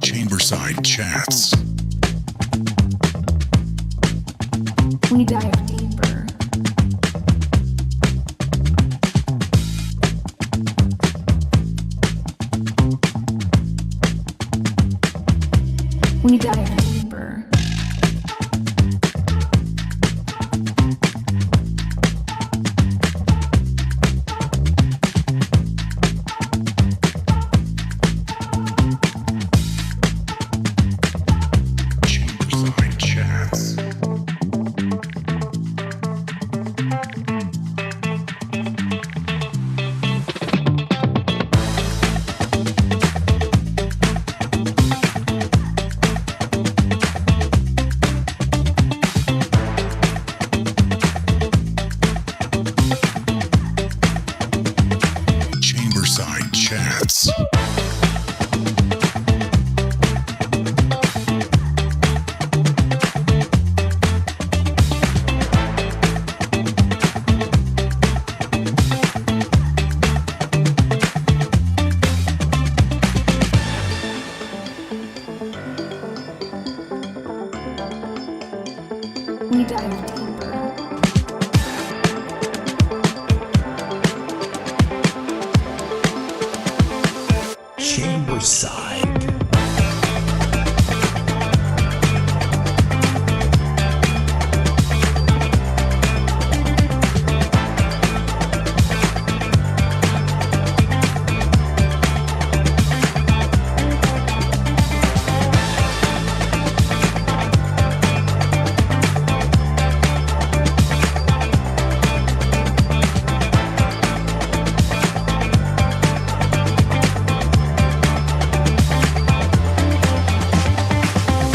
Chamberside Chats. We dive deeper. We dive deeper. Chamberside Chats. Chamberside Chats. We dive deeper. Chamberside.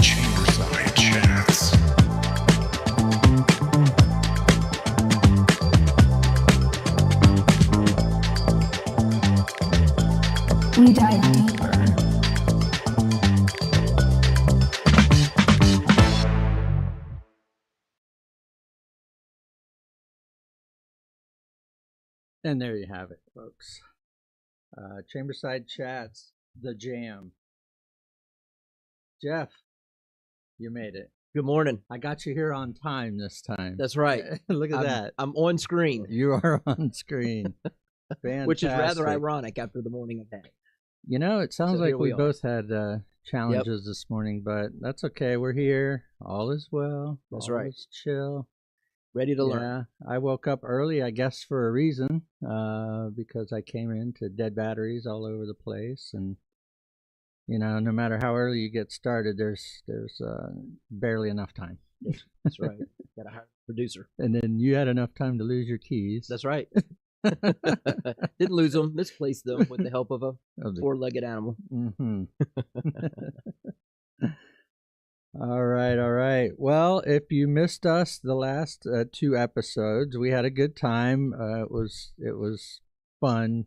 Chamberside Chats. We dive deeper. And there you have it, folks. Chamberside Chats, the jam. Jeff, you made it. Good morning. I got you here on time this time. That's right. Look at that. I'm on screen, You are on screen. which is rather Fantastic. ironic after the morning I've had. You know, it sounds So like here we we are. both had challenges this morning, but that's okay. We're here. All is well. That's All right. is chill. Ready to learn. Yeah, I woke up early, I guess, for a reason, because I came into dead batteries all over the place, and you know, no matter how early you get started, there's barely enough time. That's right. Got to hire a producer. And then you had enough time to lose your keys. That's right. Didn't lose them. Misplaced them with the help of a Of the- four-legged animal. Mm-hmm. All right. Well, if you missed us the last two episodes, we had a good time. It was fun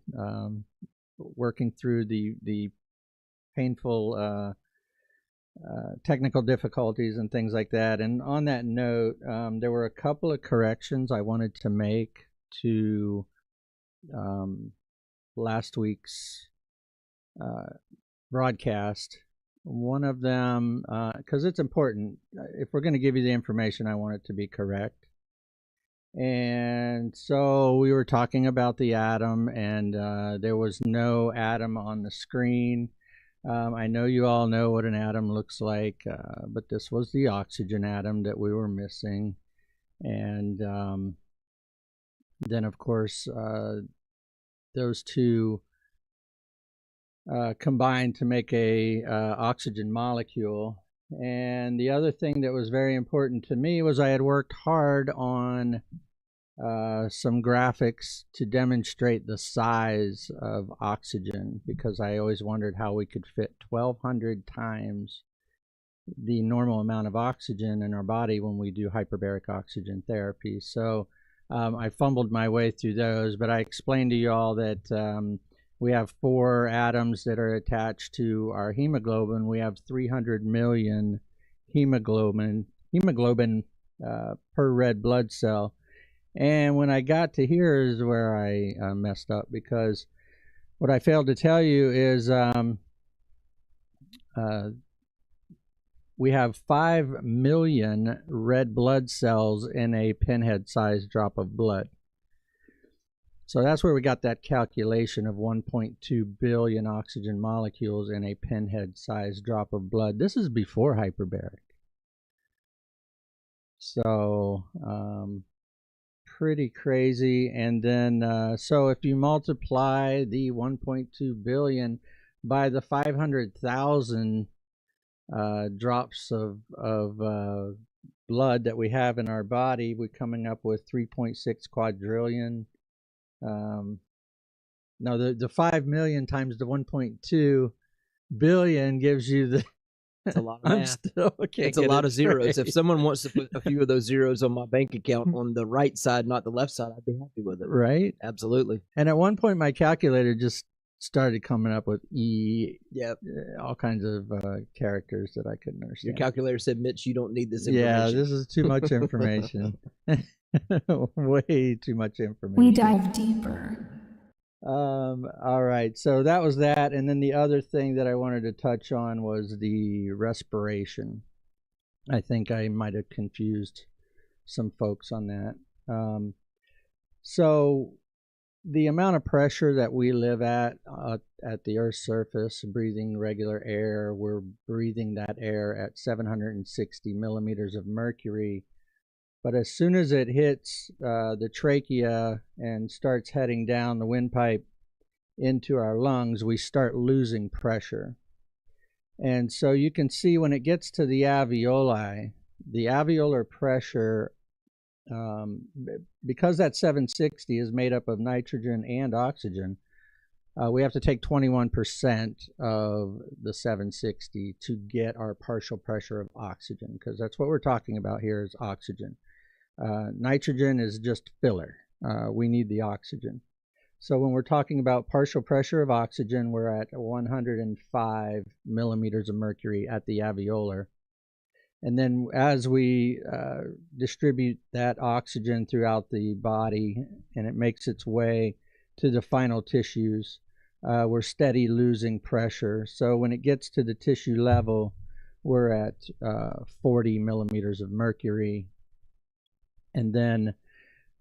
working through the painful technical difficulties and things like that. And on that note, there were a couple of corrections I wanted to make to last week's broadcast. One of them, because it's important, if we're going to give you the information, I want it to be correct. And so we were talking about the atom, and there was no atom on the screen. I know you all know what an atom looks like, but this was the oxygen atom that we were missing. And then, of course, those two combined to make a oxygen molecule. And the other thing that was very important to me was I had worked hard on some graphics to demonstrate the size of oxygen, because I always wondered how we could fit 1,200 times the normal amount of oxygen in our body when we do hyperbaric oxygen therapy. So I fumbled my way through those, but I explained to you all that we have 4 atoms that are attached to our hemoglobin. We have 300 million hemoglobin per red blood cell. And when I got to here is where I messed up, because what I failed to tell you is we have 5 million red blood cells in a pinhead-sized drop of blood. So that's where we got that calculation of 1.2 billion oxygen molecules in a pinhead-sized drop of blood. This is before hyperbaric. So pretty crazy. And then so if you multiply the 1.2 billion by the 500,000 drops of blood that we have in our body, we're coming up with 3.6 quadrillion. No, the 5 million times the 1.2 billion gives you the. It's a lot of math. It's a lot of zeros. If someone wants to put a few of those zeros on my bank account on the right side, not the left side, I'd be happy with it. Right? Absolutely. And at one point, my calculator just started coming up with all kinds of characters that I couldn't understand. Your calculator said, Mitch, you don't need this information. Yeah, this is too much information. Way too much information. We dive deeper. All right, so that was that. And then the other thing that I wanted to touch on was the respiration. I think I might have confused some folks on that. So the amount of pressure that we live at the Earth's surface, breathing regular air, we're breathing that air at 760 millimeters of mercury. But as soon as it hits the trachea and starts heading down the windpipe into our lungs, we start losing pressure. And so you can see when it gets to the alveoli, the alveolar pressure, because that 760 is made up of nitrogen and oxygen, we have to take 21% of the 760 to get our partial pressure of oxygen, because that's what we're talking about here is oxygen. Nitrogen is just filler. We need the oxygen. So when we're talking about partial pressure of oxygen, we're at 105 millimeters of mercury at the alveolar. And then as we distribute that oxygen throughout the body and it makes its way to the final tissues, we're steady losing pressure. So when it gets to the tissue level, we're at 40 millimeters of mercury. And then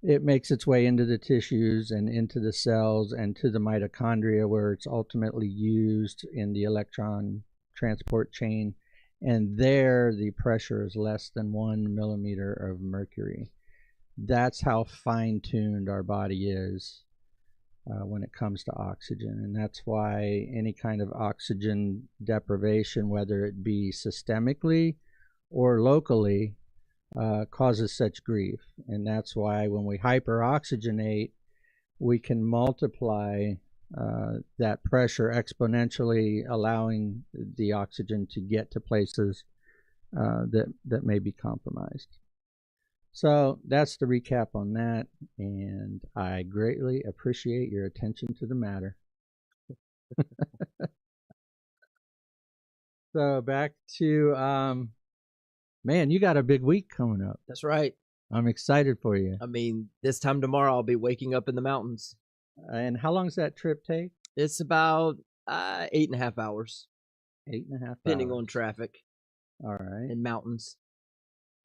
it makes its way into the tissues and into the cells and to the mitochondria, where it's ultimately used in the electron transport chain. And there, the pressure is less than 1 millimeter of mercury. That's how fine-tuned our body is when it comes to oxygen. And that's why any kind of oxygen deprivation, whether it be systemically or locally, causes such grief. And that's why when we hyperoxygenate, we can multiply that pressure exponentially, allowing the oxygen to get to places that may be compromised. So that's the recap on that, and I greatly appreciate your attention to the matter. So back to man, you got a big week coming up. That's right. I'm excited for you. I mean, this time tomorrow I'll be waking up in the mountains. And how long does that trip take? It's about 8.5 hours. 8.5 hours. Depending on traffic. All right. And mountains.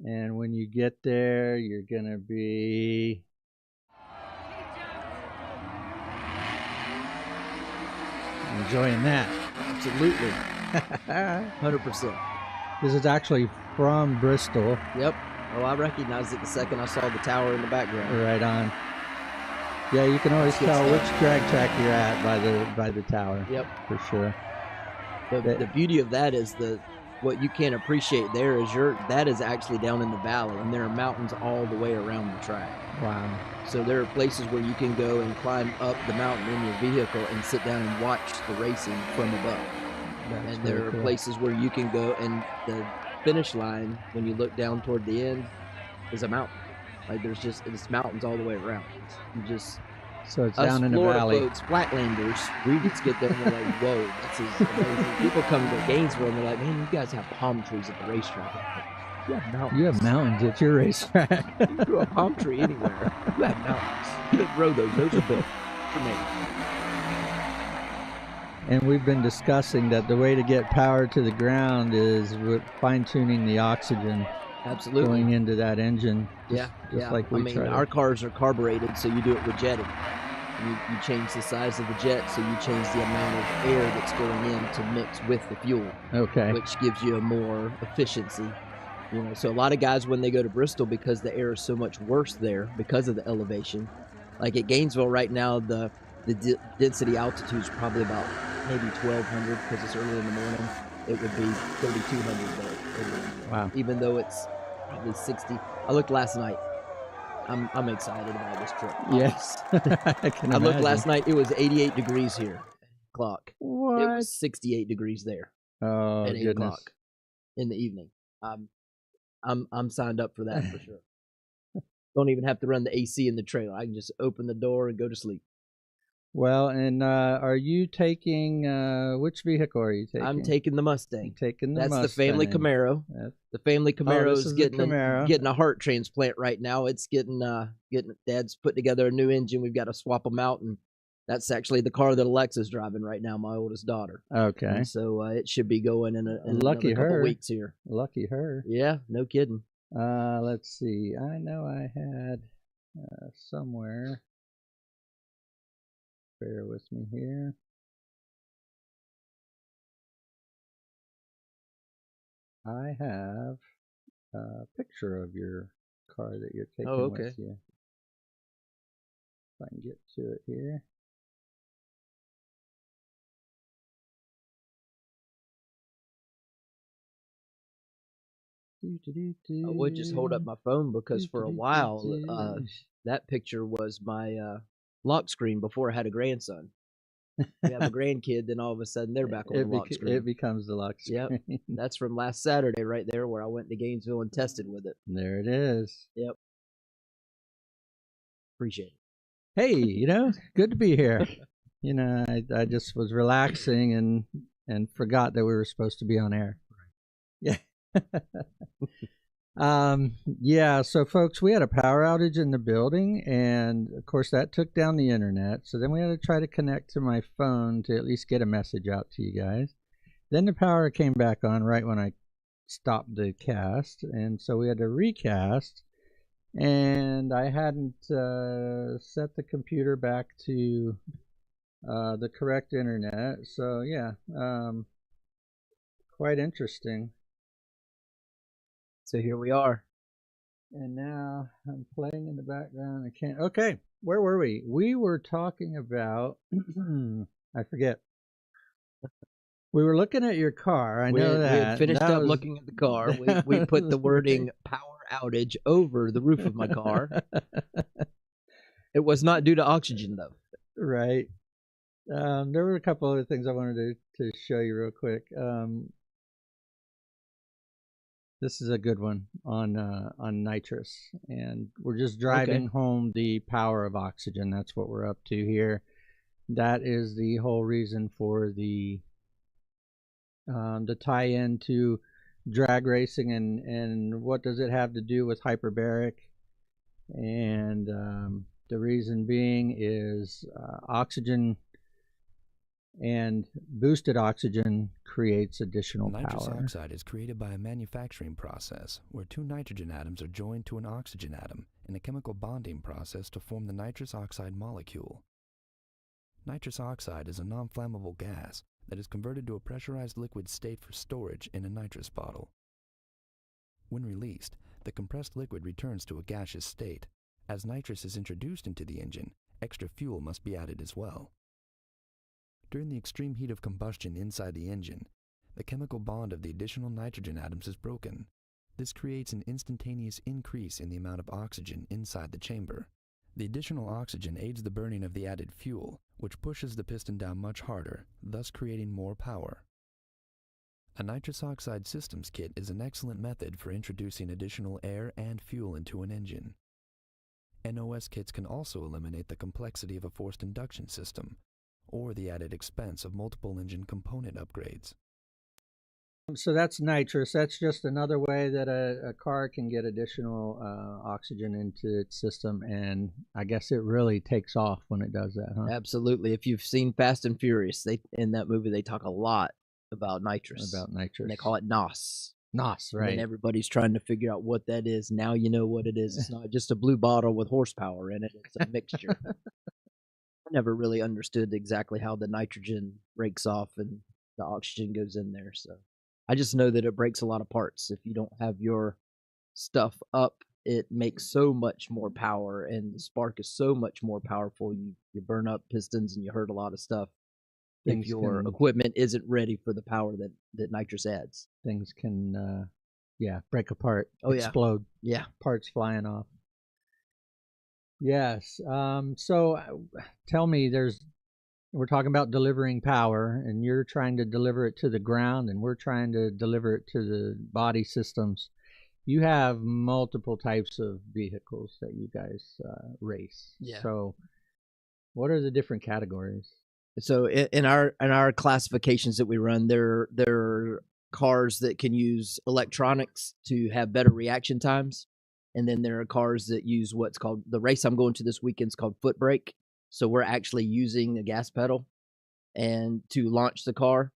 And when you get there, you're going to be... enjoying that. Absolutely. 100%. This is actually from Bristol. Yep. Oh, I recognized it the second I saw the tower in the background. Right on. Yeah, you can always tell which drag track you're at by the tower. Yep. For sure. The beauty of that is what you can't appreciate there is that is actually down in the valley, and there are mountains all the way around the track. Wow. So there are places where you can go and climb up the mountain in your vehicle and sit down and watch the racing from above. That's and there really are cool. places where you can go, and the finish line, when you look down toward the end, is a mountain. Like it's mountains all the way around. So it's us down in the Florida valley. folks, flatlanders, we just get there and we're like, whoa, this is amazing. People come to Gainesville and they're like, man, you guys have palm trees at the racetrack. You have mountains. You have mountains at your racetrack. You can grow a palm tree anywhere. You have mountains. You can grow those. Those are built for me. And we've been discussing that the way to get power to the ground is with fine-tuning the oxygen Absolutely. going into that engine. Yeah, just like we I mean, try to- our cars are carbureted, so you do it with jetting. You change the size of the jet, so you change the amount of air that's going in to mix with the fuel, Okay. which gives you a more efficiency. You know, so a lot of guys when they go to Bristol, because the air is so much worse there because of the elevation. Like at Gainesville right now, the density altitude is probably about maybe 1,200 because it's early in the morning. It would be 3,200 there. Wow. Even though it's probably 60. I looked last night. I'm excited about this trip. Yes. I can I looked imagine. last night. It was 88 degrees here. Clock. What? It was 68 degrees there Oh, at 8 goodness. o'clock in the evening. I'm signed up for that for sure. Don't even have to run the AC in the trailer. I can just open the door and go to sleep. Well, and are you taking, which vehicle are you taking? I'm taking the Mustang. You're taking the That's Mustang. the family Camaro. That's- The family Camaro this is is the getting Camaro. getting a heart transplant right now. It's getting Dad's put together a new engine. We've got to swap them out, and that's actually the car that Alexa's driving right now, my oldest daughter. Okay. And so it should be going in Lucky another couple her. weeks here. Lucky her. Yeah, no kidding. Let's see. I know I had somewhere. Bear with me here. I have a picture of your car that you're taking Oh, okay. with you. If I can get to it here. I would just hold up my phone because for a while that picture was my lock screen before I had a grandson. We have a grandkid, then all of a sudden they're back on the lock screen. It becomes the lock screen. Yep. That's from last Saturday right there where I went to Gainesville and tested with it. There it is. Yep. Appreciate it. Hey, good to be here. I just was relaxing and forgot that we were supposed to be on air. Yeah. Yeah, so folks, we had a power outage in the building, and of course that took down the internet. So then we had to try to connect to my phone to at least get a message out to you guys. Then the power came back on right when I stopped the cast, and so we had to recast. And I hadn't set the computer back to the correct internet. So yeah, quite interesting. So here we are. And now I'm playing in the background. I can't. Okay, where were we? We were talking about. I forget. We were looking at your car. I know that. We had finished That up was- looking at the car. We put the wording power outage over the roof of my car. It was not due to oxygen, though. Right. There were a couple other things I wanted to show you real quick. This is a good one on nitrous, and we're just driving home the power of oxygen. That's what we're up to here. That is the whole reason for the tie-in to drag racing, and what does it have to do with hyperbaric? And the reason being is oxygen and boosted oxygen creates additional Nitrous power. oxide is created by a manufacturing process where two nitrogen atoms are joined to an oxygen atom in a chemical bonding process to form the nitrous oxide molecule. Nitrous oxide is a non-flammable gas that is converted to a pressurized liquid state for storage in a nitrous bottle. When released, the compressed liquid returns to a gaseous state. As nitrous is introduced into the engine, extra fuel must be added as well. During the extreme heat of combustion inside the engine, the chemical bond of the additional nitrogen atoms is broken. This creates an instantaneous increase in the amount of oxygen inside the chamber. The additional oxygen aids the burning of the added fuel, which pushes the piston down much harder, thus creating more power. A nitrous oxide systems kit is an excellent method for introducing additional air and fuel into an engine. NOS kits can also eliminate the complexity of a forced induction system, or the added expense of multiple engine component upgrades. So that's nitrous. That's just another way that a car can get additional oxygen into its system, and I guess it really takes off when it does that, huh? Absolutely. If you've seen Fast and Furious, in that movie they talk a lot about nitrous. About nitrous. And they call it NOS. NOS, And right? then everybody's trying to figure out what that is. Now you know what it is. It's not just a blue bottle with horsepower in it. It's a mixture. I never really understood exactly how the nitrogen breaks off and the oxygen goes in there. So I just know that it breaks a lot of parts. If you don't have your stuff up, it makes so much more power, and the spark is so much more powerful. You burn up pistons and you hurt a lot of stuff Things if your can- equipment isn't ready for the power that nitrous adds. Things can, break apart, Oh, yeah. explode, Yeah. parts flying off. Yes. So tell me, we're talking about delivering power, and you're trying to deliver it to the ground, and we're trying to deliver it to the body systems. You have multiple types of vehicles that you guys race. Yeah. So what are the different categories? So in our classifications that we run, there are cars that can use electronics to have better reaction times, and then there are cars that use what's called, the race I'm going to this weekend is called foot brake. So we're actually using a gas pedal and to launch the car.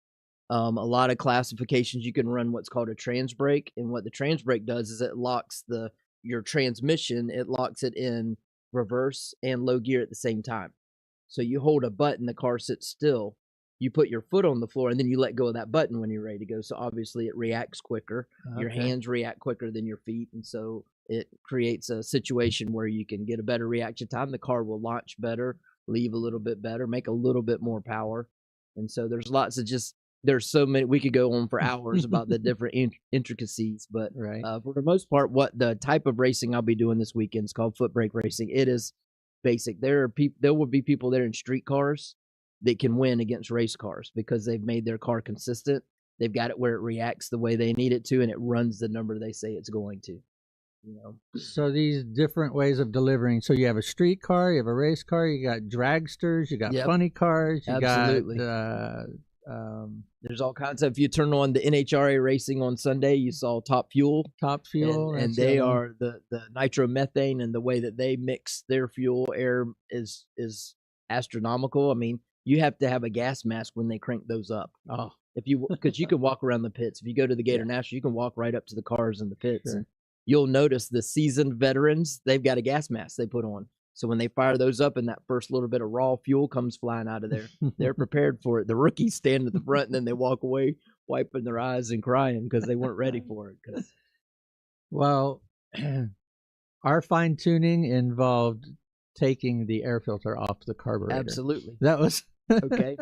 A lot of classifications you can run what's called a trans brake, and what the trans brake does is it locks your transmission. It locks it in reverse and low gear at the same time. So you hold a button, the car sits still. You put your foot on the floor, and then you let go of that button when you're ready to go. So obviously it reacts quicker. Your Okay. hands react quicker than your feet, and so it creates a situation where you can get a better reaction time. The car will launch better, leave a little bit better, make a little bit more power. And so there's lots of there's so many, we could go on for hours about the different intricacies, but Right. for the most part, what the type of racing I'll be doing this weekend is called foot brake racing. It is basic. There will be people there in street cars that can win against race cars because they've made their car consistent. They've got it where it reacts the way they need it to, and it runs the number they say it's going to. So these different ways of delivering. So you have a street car, you have a race car, you got dragsters, you got Yep. funny cars, you Absolutely. got There's all kinds of. If you turn on the NHRA racing on Sunday, you saw Top Fuel. Top Fuel, and that's they the other one. are the nitromethane, and the way that they mix their fuel air is astronomical. I mean, you have to have a gas mask when they crank those up. Oh, Because you can walk around the pits. If you go to the Gator National, you can walk right up to the cars in the pits. Sure. And you'll notice the seasoned veterans, they've got a gas mask they put on. So when they fire those up and that first little bit of raw fuel comes flying out of there, they're prepared for it. The rookies stand at the front and then they walk away wiping their eyes and crying because they weren't ready for it. 'Cause Well, our fine tuning involved taking the air filter off the carburetor. absolutely. That was Okay.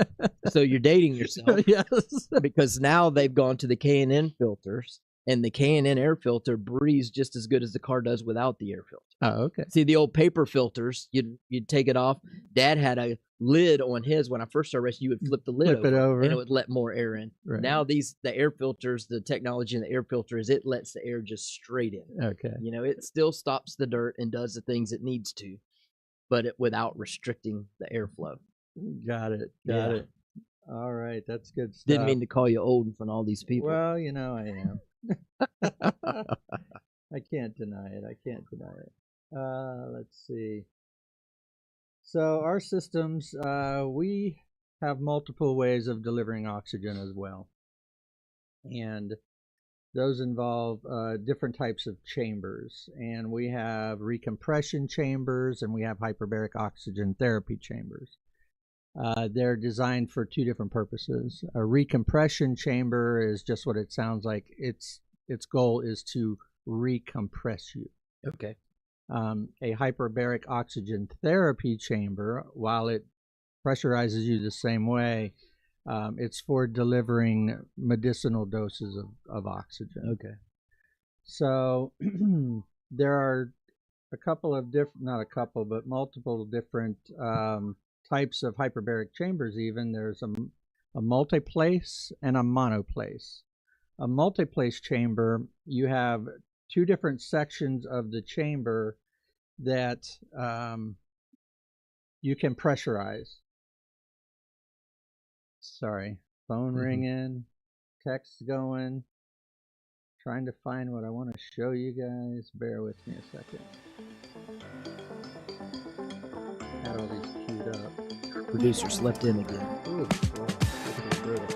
So you're dating yourself. Yes. Because now they've gone to the K&N filters, and the K&N air filter breathes just as good as the car does without the air filter. Oh, okay. See, the old paper filters, you'd take it off. Dad had a lid on his. When I first started racing, you would flip the lid Flip it over. and it would let more air in. Right. Now the air filters, the technology in the air filter is it lets the air just straight in. Okay. It still stops the dirt and does the things it needs to, but without restricting the airflow. Got it. Yeah. It. All right. That's good stuff. Didn't mean to call you old in front of all these people. Well, I am. I can't deny it. Let's see. So our systems, we have multiple ways of delivering oxygen as well. And those involve different types of chambers. And we have recompression chambers and we have hyperbaric oxygen therapy chambers. They're designed for two different purposes. A recompression chamber is just what it sounds like. Its goal is to recompress you. Okay. A hyperbaric oxygen therapy chamber, while it pressurizes you the same way, it's for delivering medicinal doses of oxygen. Okay. So there are multiple different types of hyperbaric chambers even. There's a multiplace and a monoplace. A multiplace chamber, you have two different sections of the chamber that you can pressurize. Sorry, phone ringing. text going. Trying to find what I want to show you guys. Bear with me a second. Had all these queued up. Producer slept in again. Ooh, boy, this is brutal.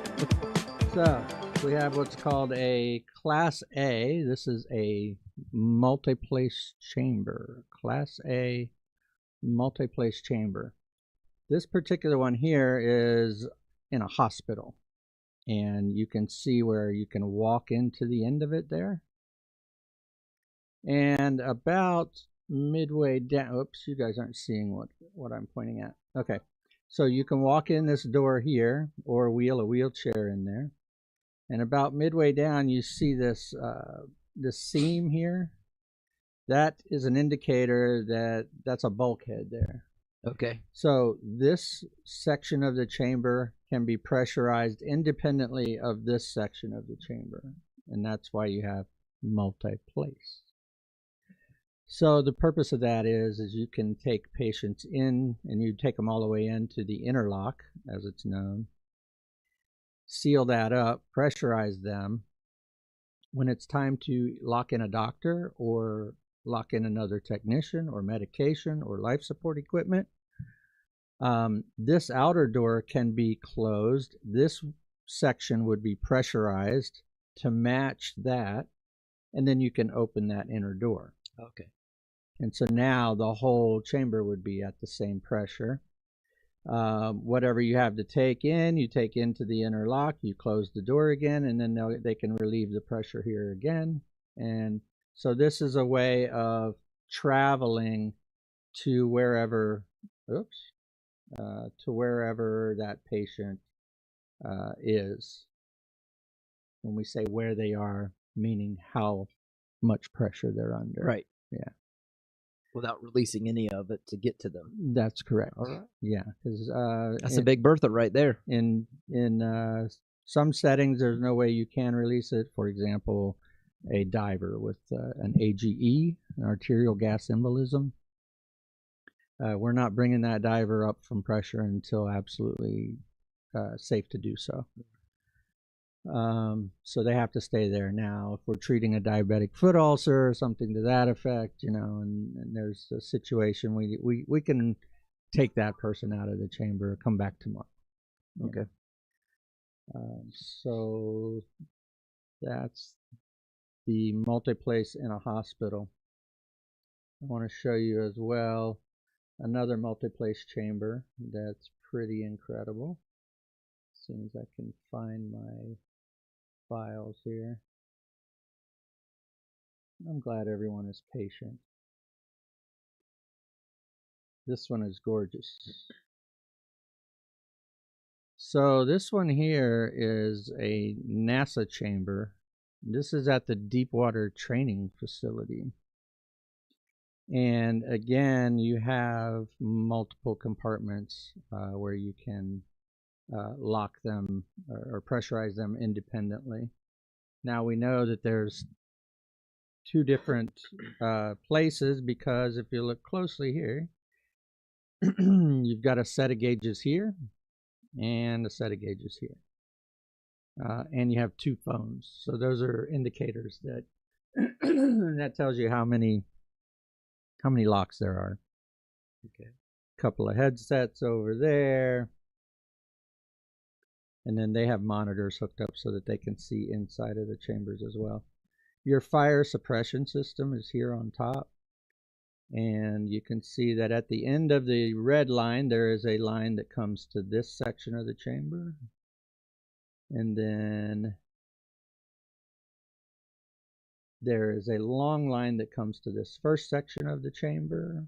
So we have what's called a Class A. This is a multi-place chamber. Class A multi-place chamber. This particular one here is in a hospital. And you can see where you can walk into the end of it there. And about midway down, oops, you guys aren't seeing what I'm pointing at. Okay, so you can walk in this door here or wheel a wheelchair in there. And about midway down, you see this seam here. That is an indicator that that's a bulkhead there. Okay. So this section of the chamber can be pressurized independently of this section of the chamber, and that's why you have multi-place. So the purpose of that is you can take patients in, and you take them all the way into the interlock, as it's known, seal that up, pressurize them. When it's time to lock in a doctor or lock in another technician or medication or life support equipment, this outer door can be closed. This section would be pressurized to match that, and then you can open that inner door. Okay. And so now the whole chamber would be at the same pressure. Whatever you have to take in, you take into the inner lock, you close the door again, and then they can relieve the pressure here again. And so this is a way of traveling to wherever, to wherever that patient is. When we say where they are, meaning how much pressure they're under. Right. Yeah. Without releasing any of it to get to them. That's correct. All right. Yeah, because That's a big Bertha right there. In some settings, there's no way you can release it. For example, a diver with an AGE, an arterial gas embolism. We're not bringing that diver up from pressure until absolutely safe to do so. So they have to stay there. Now, if we're treating a diabetic foot ulcer or something to that effect, and there's a situation, we can take that person out of the chamber, come back tomorrow. Okay. So that's the multi-place in a hospital. I want to show you as well another multi-place chamber that's pretty incredible. As soon as I can find my files here. I'm glad everyone is patient. This one is gorgeous. So this one here is a NASA chamber. This is at the Deepwater Training Facility. And again, you have multiple compartments where you can lock them or pressurize them independently. Now we know that there's two different places, because if you look closely here, you've got a set of gauges here and a set of gauges here. And you have two phones. So those are indicators that that tells you how many locks there are. Okay. Couple of headsets over there. And then they have monitors hooked up so that they can see inside of the chambers as well. Your fire suppression system is here on top. And you can see that at the end of the red line, there is a line that comes to this section of the chamber. And then there is a long line that comes to this first section of the chamber.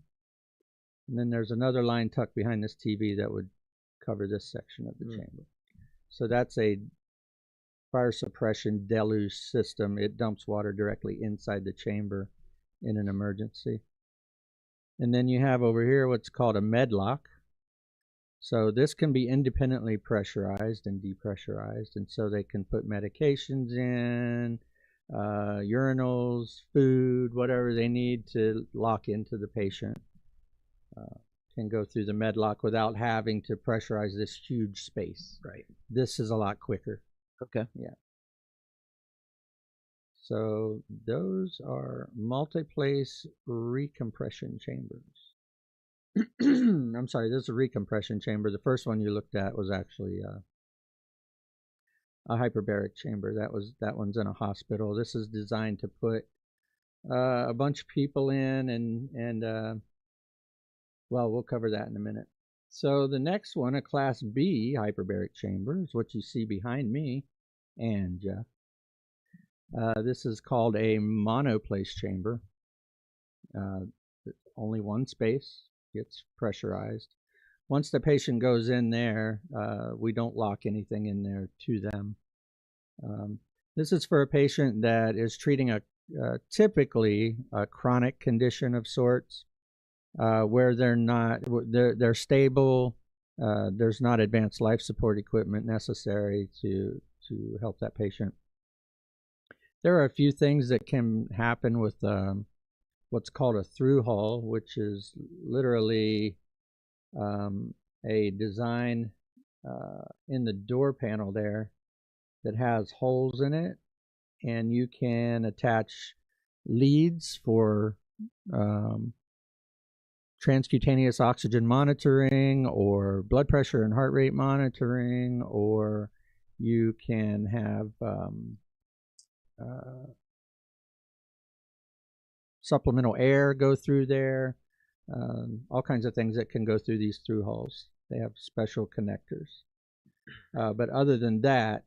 And then there's another line tucked behind this TV that would cover this section of the chamber. So that's a fire suppression deluge system. It dumps water directly inside the chamber in an emergency. And then you have over here what's called a medlock. So this can be independently pressurized and depressurized, and so they can put medications in, urinals, food, whatever they need to lock into the patient. Can go through the medlock without having to pressurize this huge space. Right. This is a lot quicker. Okay. Yeah. So those are multi-place recompression chambers. I'm sorry, this is a recompression chamber. The first one you looked at was actually a hyperbaric chamber. That one's in a hospital. This is designed to put a bunch of people in, and well, we'll cover that in a minute. So the next one, a Class B hyperbaric chamber, is what you see behind me and Jeff. This is called a monoplace chamber. Only one space gets pressurized. Once the patient goes in there, we don't lock anything in there to them. This is for a patient that is treating typically a chronic condition of sorts, where they're stable. There's not advanced life support equipment necessary to help that patient. There are a few things that can happen with what's called a through hull, which is literally a design in the door panel there that has holes in it, and you can attach leads for transcutaneous oxygen monitoring or blood pressure and heart rate monitoring, or you can have supplemental air go through there, all kinds of things that can go through these through hulls. They have special connectors. But other than that,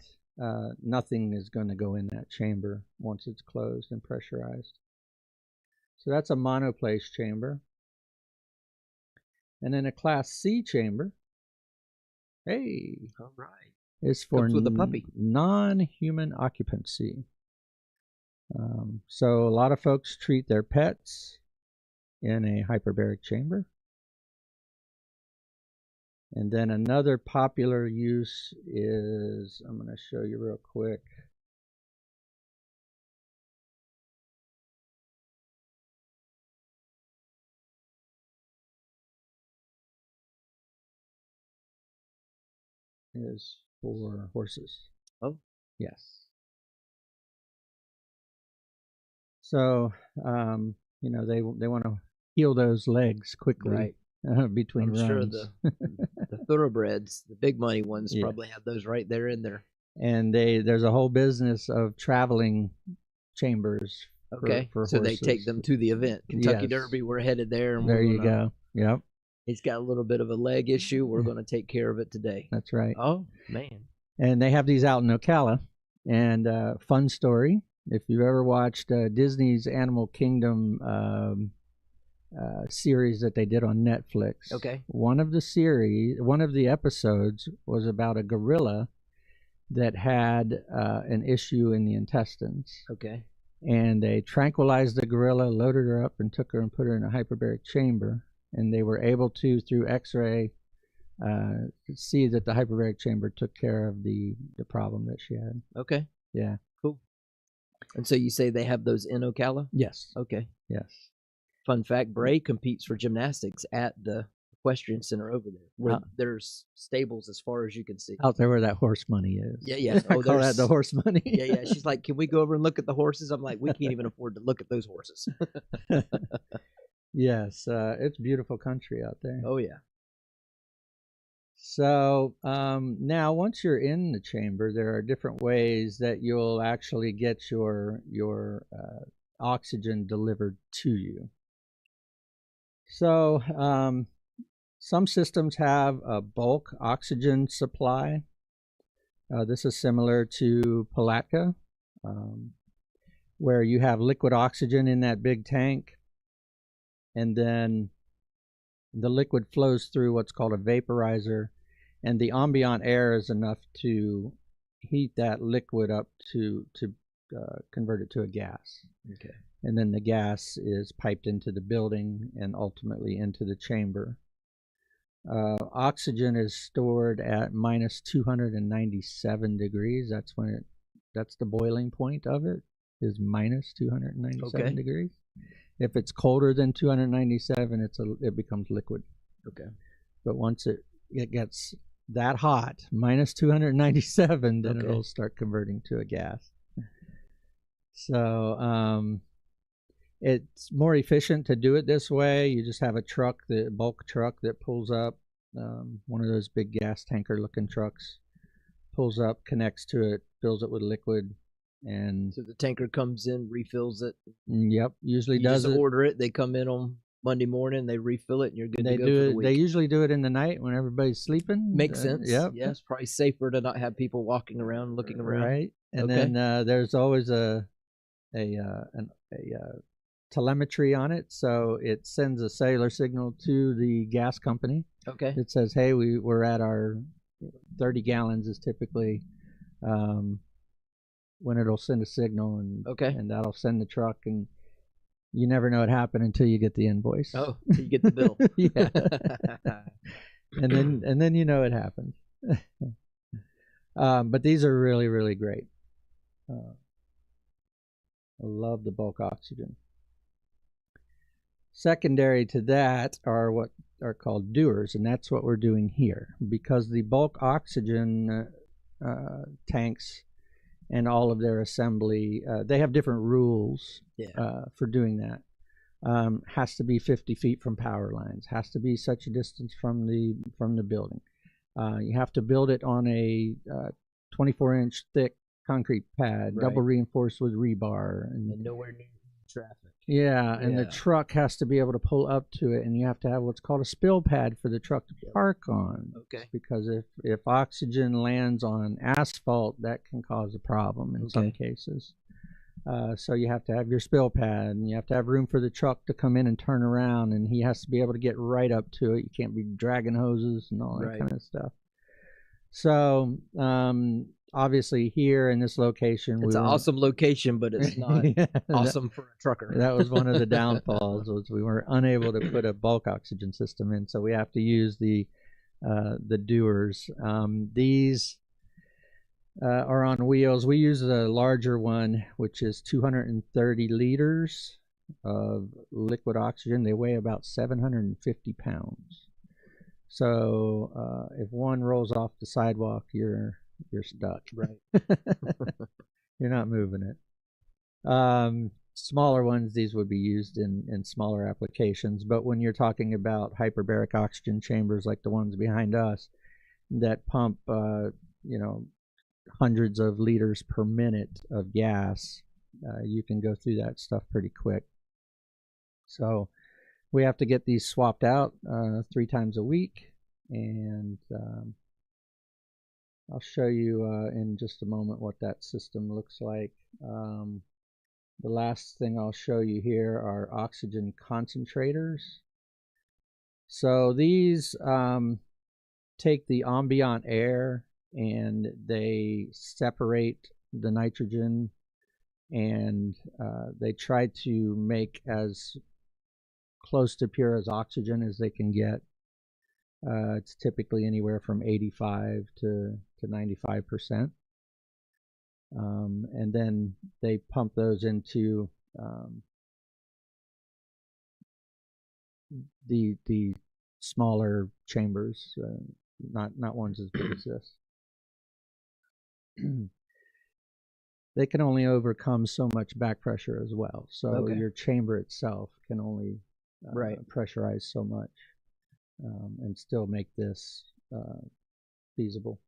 nothing is going to go in that chamber once it's closed and pressurized. So that's a monoplace chamber. And then a Class C chamber, hey, All right. is for Comes with a puppy. non-human occupancy. So a lot of folks treat their pets in a hyperbaric chamber. And then another popular use is, I'm going to show you real quick. Is for horses. Oh. Yes. So, you know, they want to heal those legs quickly, Right. between I'm runs. sure the thoroughbreds, the big money ones, Yeah. probably have those right there in there. And there's a whole business of traveling chambers. Okay. For so horses. they take them to the event. Kentucky Yes. Derby, we're headed there. And There we're you gonna, go. Yep, He's got a little bit of a leg issue. We're going to take care of it today. that's right. Oh, man. And they have these out in Ocala. And fun story, if you've ever watched Disney's Animal Kingdom series that they did on Netflix. Okay. One of the episodes was about a gorilla that had an issue in the intestines. Okay. And they tranquilized the gorilla, loaded her up, and took her and put her in a hyperbaric chamber. And they were able to, through X-ray, see that the hyperbaric chamber took care of the problem that she had. Okay. Yeah. Cool. And so you say they have those in Ocala? Yes. Okay. Yes. Fun fact, Bray competes for gymnastics at the equestrian center over there, where there's stables as far as you can see. Out there where that horse money is. Yeah, yeah. I call that the horse money. Yeah, yeah. She's like, can we go over and look at the horses? I'm like, we can't even afford to look at those horses. Yes, it's beautiful country out there. Oh, yeah. So now once you're in the chamber, there are different ways that you'll actually get your oxygen delivered to you. So some systems have a bulk oxygen supply. This is similar to Palatka, where you have liquid oxygen in that big tank, and then the liquid flows through what's called a vaporizer, and the ambient air is enough to heat that liquid up to convert it to a gas. Okay. And then the gas is piped into the building and ultimately into the chamber. Oxygen is stored at minus 297 degrees. That's the boiling point of it, is minus 297 degrees. If it's colder than 297, it becomes liquid. Okay. But once it gets that hot, minus 297, then it'll start converting to a gas. So it's more efficient to do it this way. You just have a truck, the bulk truck that pulls up, one of those big gas tanker looking trucks, pulls up, connects to it, fills it with liquid, and So the tanker comes in, refills it. yep, usually You does just it. order it. They come in on Monday morning. They refill it, and you're good They to go do for the it. week. They usually do it in the night when everybody's sleeping. Makes sense. Yep. Yeah, it's probably safer to not have people walking around, looking around. Right. And Okay. then there's always a telemetry on it, so it sends a cellular signal to the gas company. Okay. It says, "Hey, we're at our 30 gallons is typically when it'll send a signal, and Okay. and that'll send the truck, and you never know what happened until you get the invoice. Oh, so you get the bill. Yeah. and then you know it happened. But these are really, really great. I love the bulk oxygen. Secondary to that are what are called dewars, and that's what we're doing here. Because the bulk oxygen tanks and all of their assembly, they have different rules for doing that. Has to be 50 feet from power lines, has to be such a distance from the building. You have to build it on a 24-inch thick concrete pad, Right. double reinforced with rebar, and nowhere near traffic. yeah, and the Yeah. truck has to be able to pull up to it, and you have to have what's called a spill pad for the truck to park on. Okay. Because if oxygen lands on asphalt, that can cause a problem in some Okay. cases. So you have to have your spill pad, and you have to have room for the truck to come in and turn around, and he has to be able to get right up to it. You can't be dragging hoses and all that Right. kind of stuff. So obviously here in this location, It's an awesome location, but it's not Yeah, awesome for a trucker. that was one of the downfalls, was we were unable to put a bulk oxygen system in, so we have to use the dewars. These are on wheels. We use a larger one, which is 230 liters of liquid oxygen. They weigh about 750 pounds. So if one rolls off the sidewalk, you're stuck. Right. You're not moving it. Smaller ones, these would be used in smaller applications. But when you're talking about hyperbaric oxygen chambers like the ones behind us that pump, hundreds of liters per minute of gas, you can go through that stuff pretty quick. So we have to get these swapped out 3 times a week, and I'll show you in just a moment what that system looks like. The last thing I'll show you here are oxygen concentrators. So these take the ambient air and they separate the nitrogen, and they try to make as close to pure as oxygen as they can get. It's typically anywhere from 85 to 95%. And then they pump those into the smaller chambers, not ones as big as this. They can only overcome so much back pressure as well. So your chamber itself can only pressurize so much, and still make this feasible.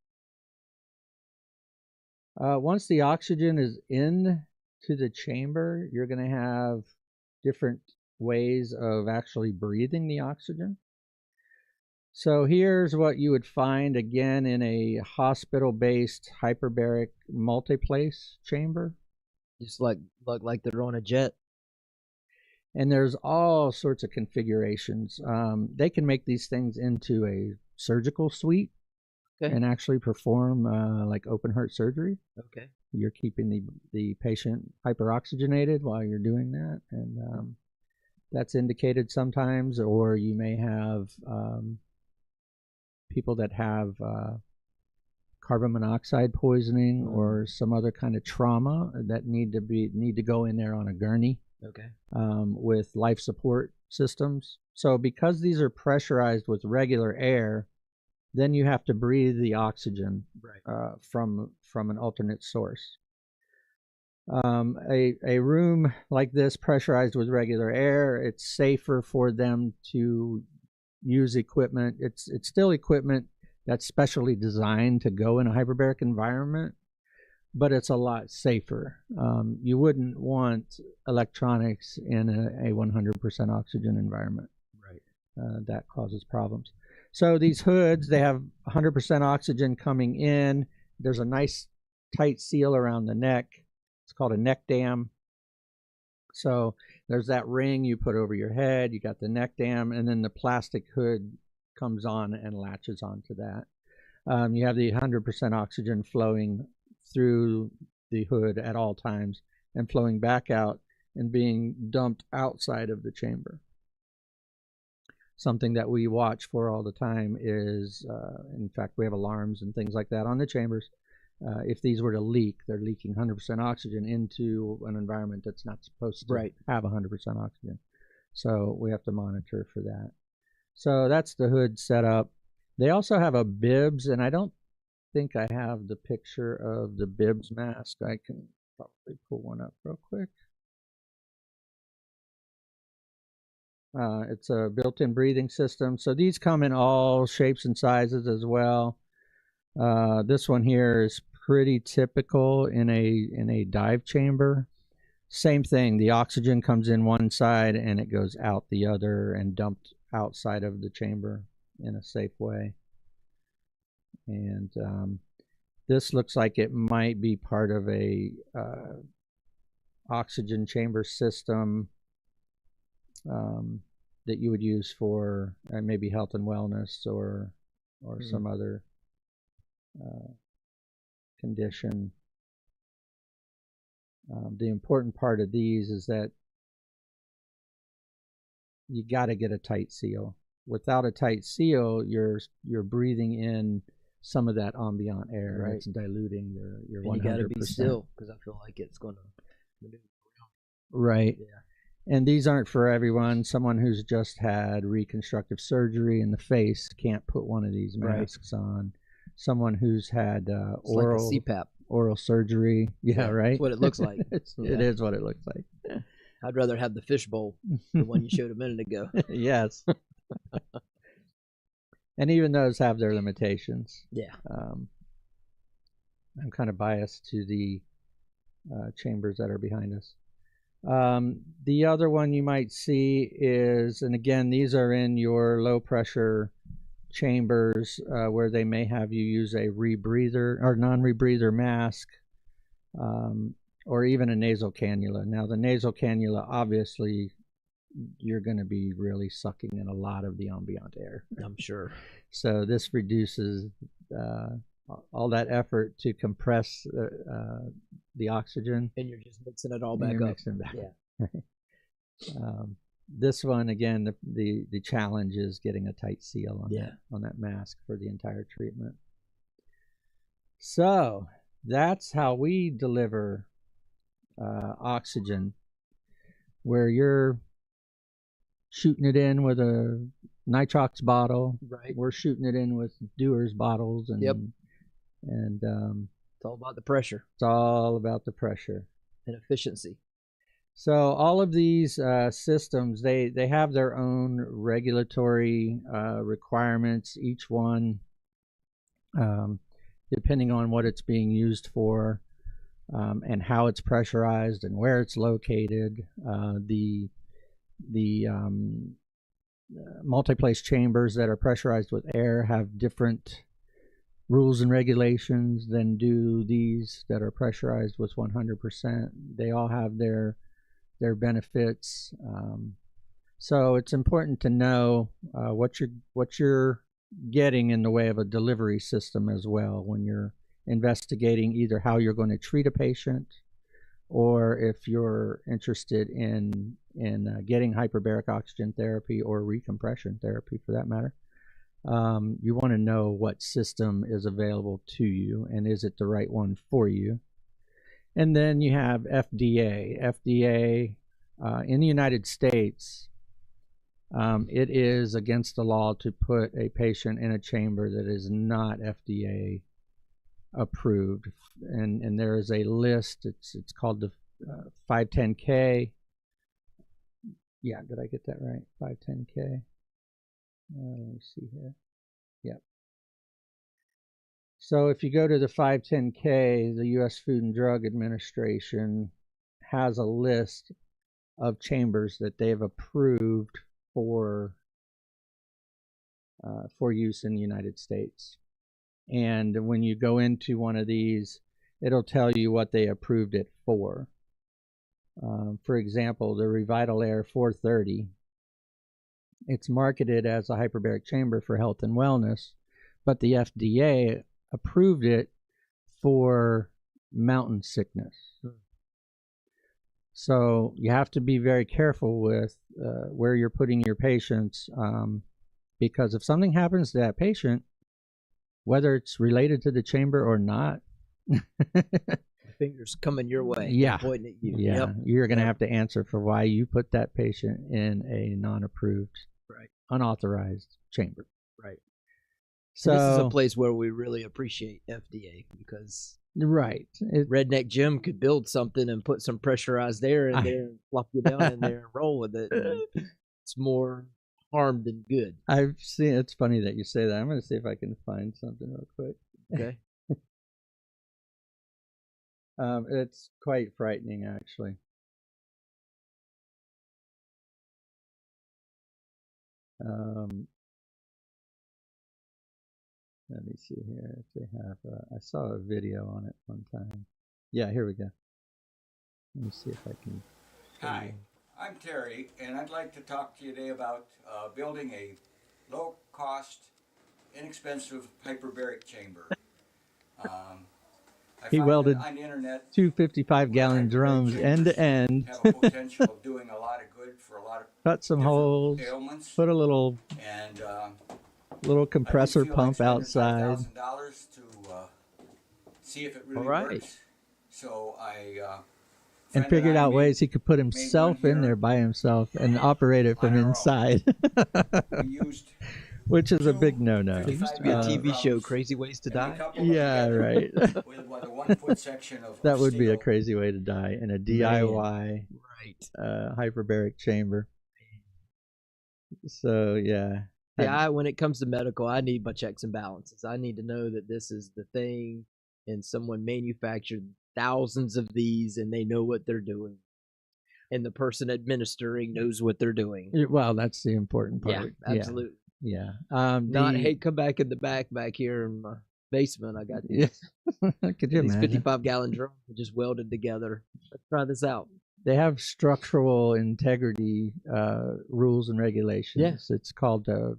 Once the oxygen is in to the chamber, you're going to have different ways of actually breathing the oxygen. So here's what you would find again in a hospital-based hyperbaric multiplace chamber. Just like they're on a jet. And there's all sorts of configurations. They can make these things into a surgical suite and actually perform like open heart surgery. Okay. You're keeping the patient hyperoxygenated while you're doing that, and that's indicated sometimes. Or you may have people that have carbon monoxide poisoning or some other kind of trauma that need to go in there on a gurney. Okay. With life support systems. So because these are pressurized with regular air, then you have to breathe the oxygen from an alternate source. A room like this pressurized with regular air, it's safer for them to use equipment. It's still equipment that's specially designed to go in a hyperbaric environment, but it's a lot safer. You wouldn't want electronics in a 100% oxygen environment. Right. That causes problems. So these hoods, they have 100% oxygen coming in. There's a nice tight seal around the neck. It's called a neck dam. So there's that ring you put over your head. You got the neck dam, and then the plastic hood comes on and latches onto that. You have the 100% oxygen flowing through the hood at all times and flowing back out and being dumped outside of the chamber. Something that we watch for all the time is, in fact, we have alarms and things like that on the chambers. If these were to leak, they're leaking 100% oxygen into an environment that's not supposed to have 100% oxygen. So we have to monitor for that. So that's the hood setup. They also have a bibs, and I don't think I have the picture of the bibs mask. I can probably pull one up real quick. It's a built-in breathing system. So these come in all shapes and sizes as well. This one here is pretty typical in a dive chamber. Same thing, the oxygen comes in one side and it goes out the other and dumped outside of the chamber in a safe way. And this looks like it might be part of a oxygen chamber system that you would use for maybe health and wellness or some other condition. The important part of these is that you got to get a tight seal. Without a tight seal, you're breathing in some of that ambient air. Right. It's diluting your 100%. You got to be still, because I feel like it's going to maneuver around. Right. Yeah. And these aren't for everyone. Someone who's just had reconstructive surgery in the face can't put one of these masks on. Someone who's had oral like a CPAP. Oral surgery. Yeah, right? That's what it looks like. It is what it looks like. I'd rather have the fishbowl, the one you showed a minute ago. Yes. And even those have their limitations. Yeah. I'm kind of biased to the chambers that are behind us. The other one you might see is, and again, these are in your low pressure chambers where they may have you use a rebreather or non-rebreather mask, or even a nasal cannula. Now the nasal cannula, obviously you're going to be really sucking in a lot of the ambient air. I'm sure. So this reduces all that effort to compress the oxygen. And you're just mixing it all back up. Yeah. This one, again, the challenge is getting a tight seal on that mask for the entire treatment. So that's how we deliver oxygen, where you're shooting it in with a nitrox bottle. Right. We're shooting it in with Dewar's bottles, and it's all about the pressure. It's all about the pressure and efficiency. So all of these systems, they have their own regulatory requirements, each one depending on what it's being used for, and how it's pressurized and where it's located. The multi-place chambers that are pressurized with air have different rules and regulations than do these that are pressurized with 100%. They all have their benefits. So it's important to know what you're getting in the way of a delivery system as well when you're investigating either how you're going to treat a patient, or if you're interested in getting hyperbaric oxygen therapy or recompression therapy for that matter. You want to know what system is available to you and is it the right one for you. And then you have FDA. FDA in the United States, it is against the law to put a patient in a chamber that is not FDA approved, and there is a list. It's called the 510K. Yeah, did I get that right? 510K. Let me see here. Yep. So if you go to the 510K, the U.S. Food and Drug Administration has a list of chambers that they've approved for use in the United States. And when you go into one of these, it'll tell you what they approved it for. For example, the Revital Air 430, it's marketed as a hyperbaric chamber for health and wellness, but the FDA approved it for mountain sickness. So you have to be very careful with where you're putting your patients, because if something happens to that patient, whether it's related to the chamber or not, Fingers coming your way. Yeah. Pointing at you. yeah, Yep. you're going to have to answer for why you put that patient in a non-approved, Right. unauthorized chamber. Right. So This is a place where we really appreciate FDA, because right, Redneck Jim could build something and put some pressurized air in there and flop you down in there and roll with it. And it's more harm than good. I've seen. It's funny that you say that. I'm going to see if I can find something real quick. Okay. It's quite frightening, actually. Let me see here if they have. I saw a video on it one time. Yeah, here we go. Let me see if I can. Hi, I'm Terry, and I'd like to talk to you today about building a low-cost, inexpensive hyperbaric chamber. I He found welded on the internet 2 55-gallon drums end to end, have a potential of doing a lot of good for a lot of cut some different holes, ailments, put a little and compressor I didn't feel pump like outside. spending $5,000 to see if it really All right. works. So I And figured out ways he could put himself in there by himself and operate it from on our own. inside, we used which is a big no-no. There used to be a TV drums, show, Crazy Ways to and we Die. coupled them Yeah, together right. with a 1-foot section of That would be a steel. crazy way to die in a DIY Right. hyperbaric chamber. So yeah, Yeah, when it comes to medical, I need my checks and balances. I need to know that this is the thing, and someone manufactured thousands of these, and they know what they're doing, and the person administering knows what they're doing. well, that's the important Yeah, part. absolutely. Yeah. Not, hey, come back in the back here in my basement. I got these, Could you these imagine? 55-gallon drums just welded together. Let's try this out. They have structural integrity rules and regulations. Yeah. It's called the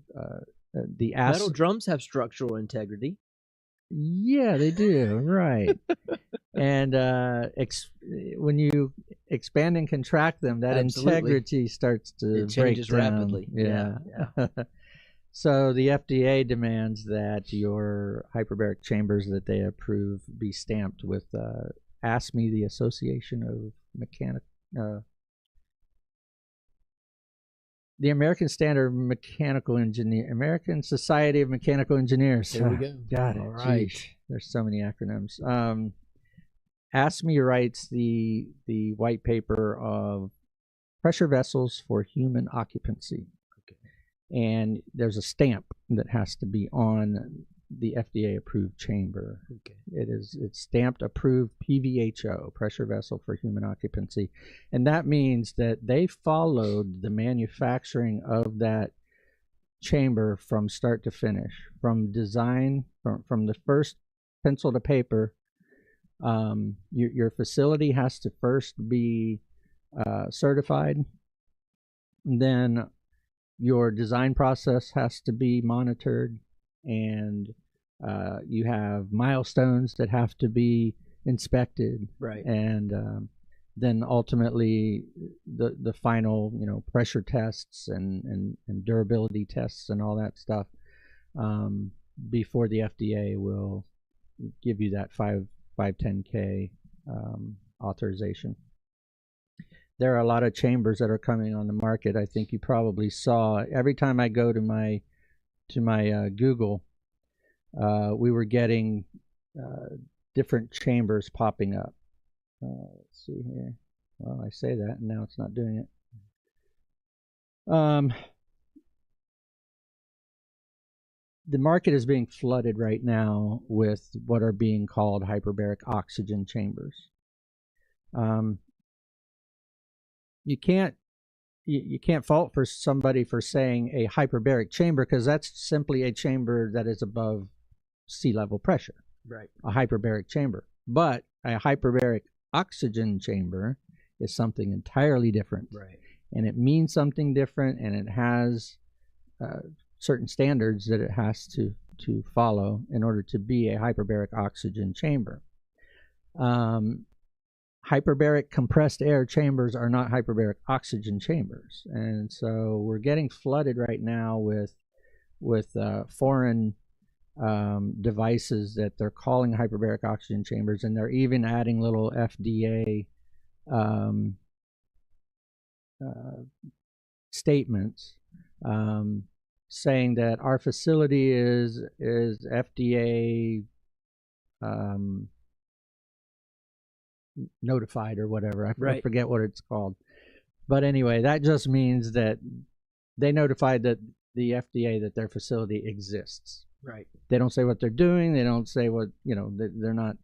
Metal drums have structural integrity. Yeah, they do. Right. And when you expand and contract them, that Absolutely. integrity starts to It changes break down. rapidly. Yeah. Yeah. So the FDA demands that your hyperbaric chambers that they approve be stamped with ASME, the Association of the American Standard of Mechanical Engineer, American Society of Mechanical Engineers. There we go. Got it. All right. Geez, there's so many acronyms. ASME writes the white paper of pressure vessels for human occupancy. Okay. And there's a stamp that has to be on the FDA approved chamber. Okay. It's stamped approved PVHO, pressure vessel for human occupancy. And that means that they followed the manufacturing of that chamber from start to finish, from design, from the first pencil to paper. Your facility has to first be certified. Then your design process has to be monitored, and you have milestones that have to be inspected. Right. And then ultimately the final, pressure tests and durability tests and all that stuff before the FDA will give you that 510K authorization. There are a lot of chambers that are coming on the market. I think you probably saw every time I go to my Google, we were getting different chambers popping up. Let's see here. Well, I say that, and now it's not doing it. The market is being flooded right now with what are being called hyperbaric oxygen chambers. You can't fault for somebody for saying a hyperbaric chamber, because that's simply a chamber that is above sea level pressure. Right. A hyperbaric chamber. But a hyperbaric oxygen chamber is something entirely different. Right. And it means something different, and it has certain standards that it has to follow in order to be a hyperbaric oxygen chamber. Hyperbaric compressed air chambers are not hyperbaric oxygen chambers, and so we're getting flooded right now with foreign devices that they're calling hyperbaric oxygen chambers, and they're even adding little FDA statements saying that our facility is FDA notified or whatever. I forget what it's called. But anyway, that just means that they notified that the FDA that their facility exists. Right. They don't say what they're doing. They don't say what, they're not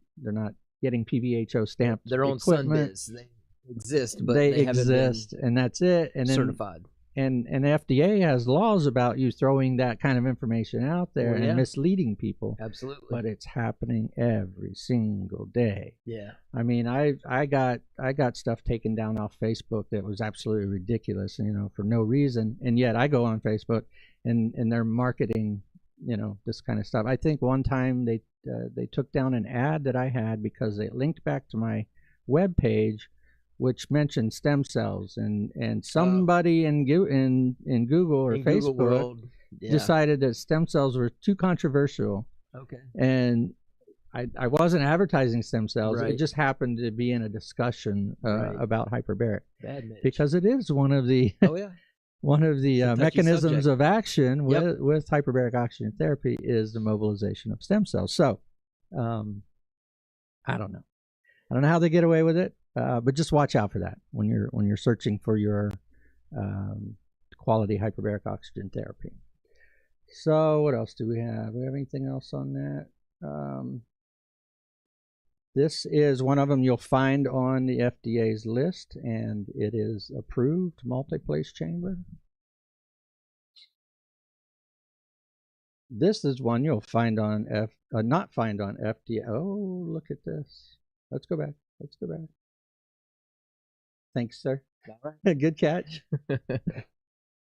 getting PVHO stamped their own equipment. Sunbiz. They exist, but they haven't exist, been and that's it. And then, certified. And FDA has laws about you throwing that kind of information out there and misleading people. Absolutely. But it's happening every single day. Yeah. I mean, I got stuff taken down off Facebook that was absolutely ridiculous, for no reason. And yet I go on Facebook and they're marketing, this kind of stuff. I think one time they took down an ad that I had because it linked back to my web page, which mentioned stem cells, and somebody in Google or Facebook decided that stem cells were too controversial. Okay. And I wasn't advertising stem cells. Right. It just happened to be in a discussion about hyperbaric. Bad Mitch. Because it is one of the one of the mechanisms of action with hyperbaric oxygen therapy is the mobilization of stem cells. So I don't know how they get away with it. But just watch out for that when you're searching for your quality hyperbaric oxygen therapy. So what else do we have? Do we have anything else on that? This is one of them you'll find on the FDA's list, and it is approved multi-place chamber. This is one you'll find on not find on FDA. Oh, look at this. Let's go back. Thanks, sir. All right. Good catch.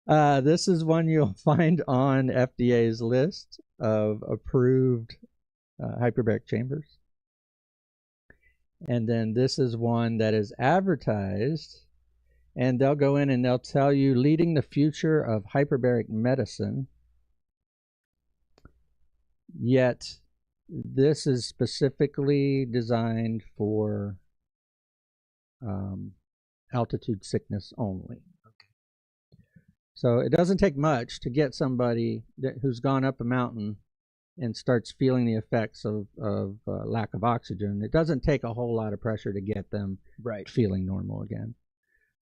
This is one you'll find on FDA's list of approved hyperbaric chambers. And then this is one that is advertised, and they'll go in and they'll tell you leading the future of hyperbaric medicine. Yet this is specifically designed for altitude sickness only. Okay. So it doesn't take much to get somebody who's gone up a mountain and starts feeling the effects of lack of oxygen. It doesn't take a whole lot of pressure to get them feeling normal again.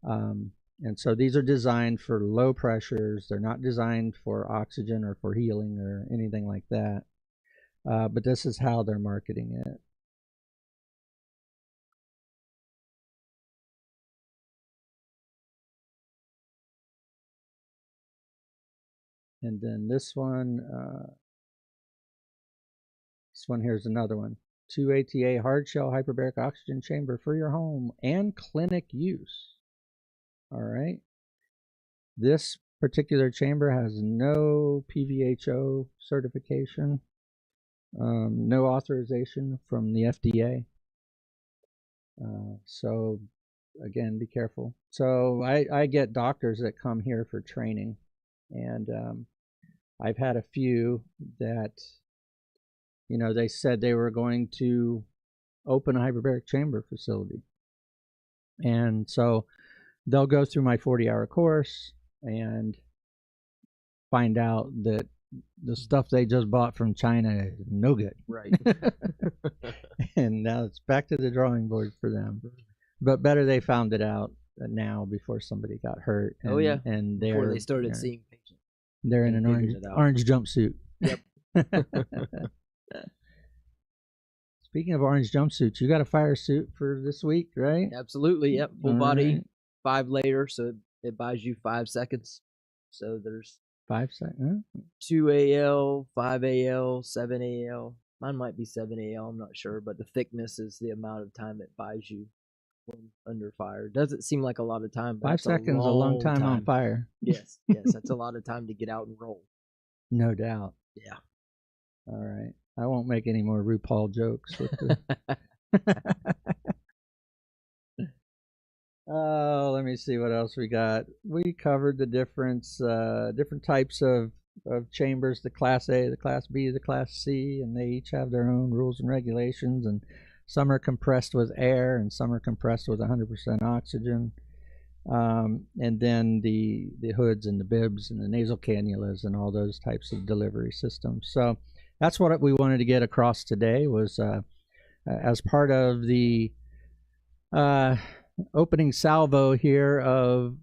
And so these are designed for low pressures. They're not designed for oxygen or for healing or anything like that. But this is how they're marketing it. And then this one here's another one. 2 ATA hard shell hyperbaric oxygen chamber for your home and clinic use. All right. This particular chamber has no PVHO certification, no authorization from the FDA. So again, be careful. So I get doctors that come here for training, and I've had a few that, they said they were going to open a hyperbaric chamber facility. And so they'll go through my 40-hour course and find out that the stuff they just bought from China is no good. Right. And now it's back to the drawing board for them. But better they found it out now before somebody got hurt. And, Oh, yeah. and Before they started seeing patients. they're in and an figured it out. orange jumpsuit. Yep. Speaking of orange jumpsuits, you got a fire suit for this week, right? Absolutely. Yep. Full All body, right. 5 layer, so it buys you 5 seconds. So there's 5 seconds. 2 AL, 5 AL, 7 AL. Mine might be 7 AL, I'm not sure, but the thickness is the amount of time it buys you when under fire. Doesn't seem like a lot of time, but 5 it's seconds, a long time on fire. Yes, yes, that's a lot of time to get out and roll. No doubt. Yeah. All right. I won't make any more RuPaul jokes with the Oh, let me see what else we got. We covered the different types of chambers, the Class A, the Class B, the Class C, and they each have their own rules and regulations, and some are compressed with air and some are compressed with 100% oxygen. And then the hoods and the bibs and the nasal cannulas and all those types of delivery systems. So that's what we wanted to get across today was as part of the opening salvo here of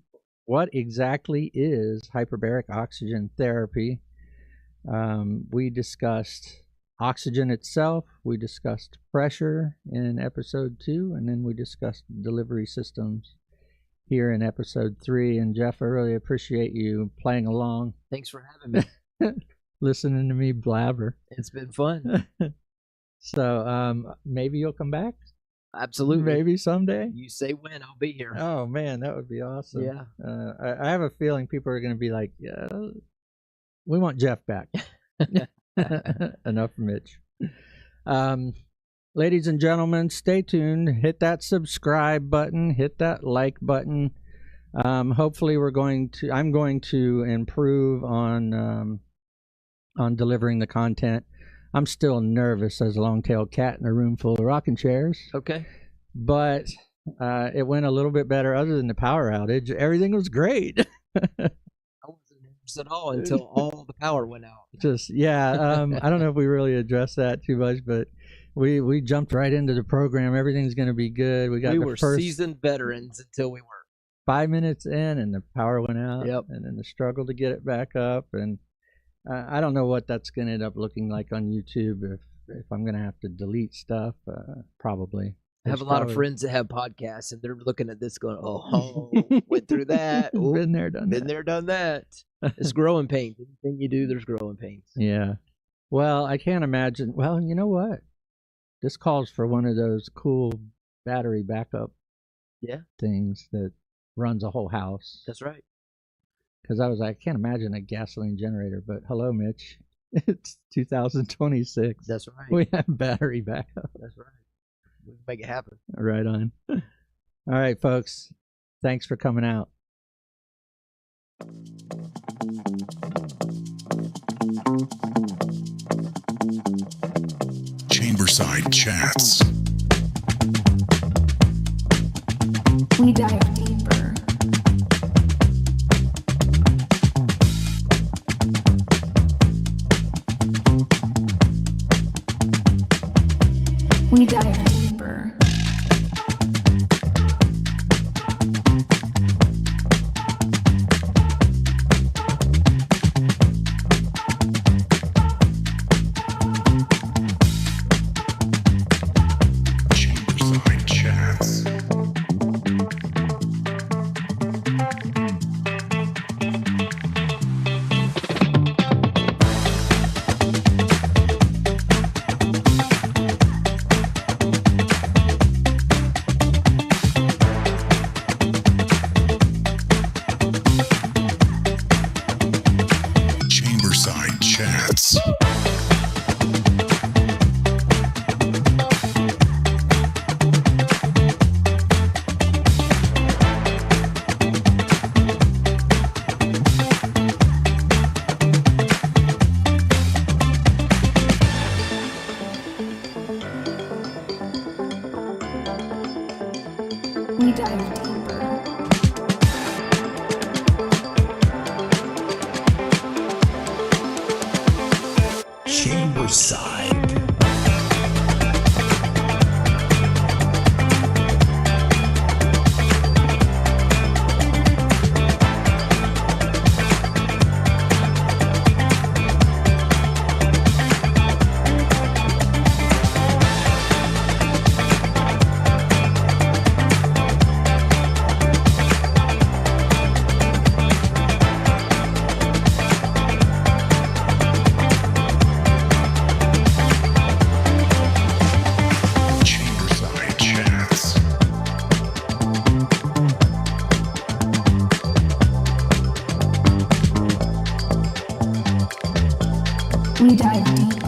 what exactly is hyperbaric oxygen therapy. We discussed oxygen itself, we discussed pressure in episode 2, and then we discussed delivery systems here in episode 3. And Jeff, I really appreciate you playing along. Thanks for having me. Listening to me blabber. It's been fun. So maybe you'll come back? Absolutely. Maybe someday? You say when, I'll be here. Oh, man, that would be awesome. Yeah. I have a feeling people are going to be like, yeah, we want Jeff back. Enough for Mitch. Ladies and gentlemen, stay tuned. Hit that subscribe button. Hit that like button. Hopefully I'm going to improve on delivering the content. I'm still nervous as a long-tailed cat in a room full of rocking chairs. Okay. But it went a little bit better other than the power outage. Everything was great. I wasn't nervous at all until all the power went out. I don't know if we really addressed that too much, but we jumped right into the program. Everything's going to be good. We were seasoned veterans until we were 5 minutes in and the power went out. Yep. And then the struggle to get it back up. And I don't know what that's going to end up looking like on YouTube if I'm going to have to delete stuff. Probably. I have a lot of friends that have podcasts, and they're looking at this going, oh, went through that. Ooh, been there, done that. It's growing pains. Anything you do, there's growing pains. Yeah. Well, I can't imagine. Well, you know what? This calls for one of those cool battery backup things that runs a whole house. That's right. Because I was like, I can't imagine a gasoline generator, but hello, Mitch. It's 2026. That's right. We have battery backup. That's right. We can make it happen. Right on. All right, folks. Thanks for coming out. Chamberside Chats. We dive deeper. We dive deeper. Chamberside Chats. Chamberside Chats. We dive deeper. We dive deeper.